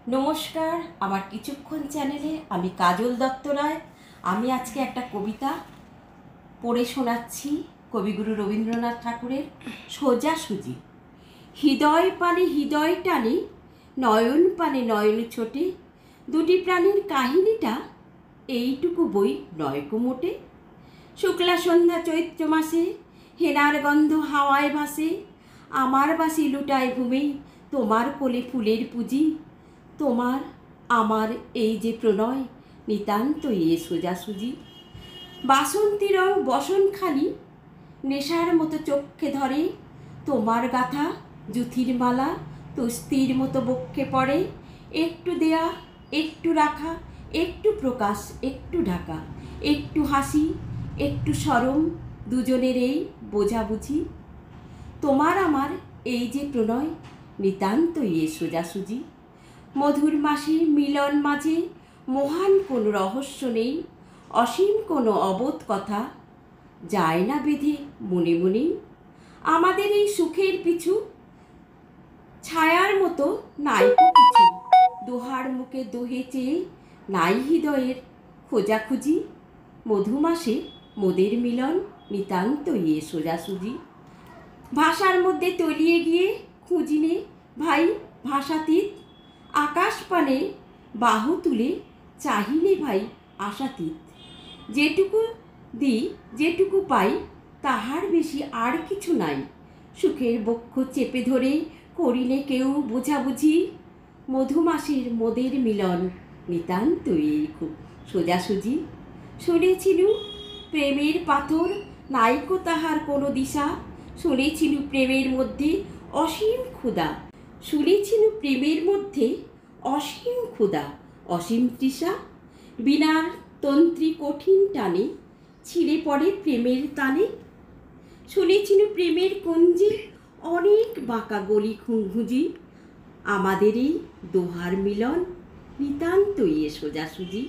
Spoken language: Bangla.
নমস্কার, আমার কিছুক্ষণ চ্যানেলে আমি কাজল দত্ত রায়। আমি আজকে একটা কবিতা পড়ে শোনাচ্ছি কবিগুরু রবীন্দ্রনাথ ঠাকুরের সোজাসুজি। হৃদয় পানে হৃদয় টানে, নয়ন পানে নয়ন ছোটে, দুটি প্রাণীর কাহিনীটা এইটুকু বই নয়কো মোটে। শুক্লা সন্ধ্যা চৈত্র মাসে, হেনার গন্ধ হাওয়ায় ভাসে, আমার বাসি লুটায় ভূমি, তোমার কোলে ফুলের পুঁজি। তোমার আমার এই যে প্রণয়, নিতান্ত এ সোজাসুজি। বাসন্তী রং বসনখানি নেশার মতো চক্ষে ধরে, তোমার গাথা জুথির মালা তুস্তির মতো বক্ষে পড়ে। একটু দেয়া একটু রাখা, একটু প্রকাশ একটু ঢাকা, একটু হাসি একটু সরম, দুজনের এই বোঝাবুঝি। তোমার আমার এই যে প্রণয়, নিতান্ত এ সোজাসুজি। মধুর মাসে মিলন মাঝে মহান কোনো রহস্য নেই, অসীম কোনো অবোধ কথা যায় না বেঁধে মনে মনেই। আমাদের এই সুখের পিছু ছায়ার মতো নাইকো কিছু, দোহার মুখে দোহে চেয়ে নাই হৃদয়ের খোঁজাখুঁজি। মধুমাসে মোদের মিলন, নিতান্ত এ সোজাসুজি। ভাষার মধ্যে তলিয়ে গিয়ে খুঁজিনে ভাই ভাষাতীত, আকাশ পানে বাহু তুলে চাহিনে ভাই আশাতীত। যেটুকু দিই যেটুকু পাই তাহার বেশি আর কিছু নাই, সুখের বক্ষ চেপে ধরে করিনে কেউ বোঝাবুঝি। মধুমাসের মোদের মিলন, নিতান্ত এই খুব সোজাসুজি। শুনেছিলু প্রেমের পাথর, নাইকো তাহার কোনো দিশা, শুনেছিলু প্রেমের মধ্যে অসীম ক্ষুধা, শুনেছিলু প্রেমের মধ্যে অসীম ক্ষুধা অসীম তৃষা। বিনার তন্ত্রী কঠিন টানে ছিঁড়ে পড়ে প্রেমের টানে, শুনেছিলু প্রেমের কুঞ্জে অনেক বাঁকা গলি ঘুঁজি। আমাদের এই দোহার মিলন, নিতান্ত এ সোজাসুজি।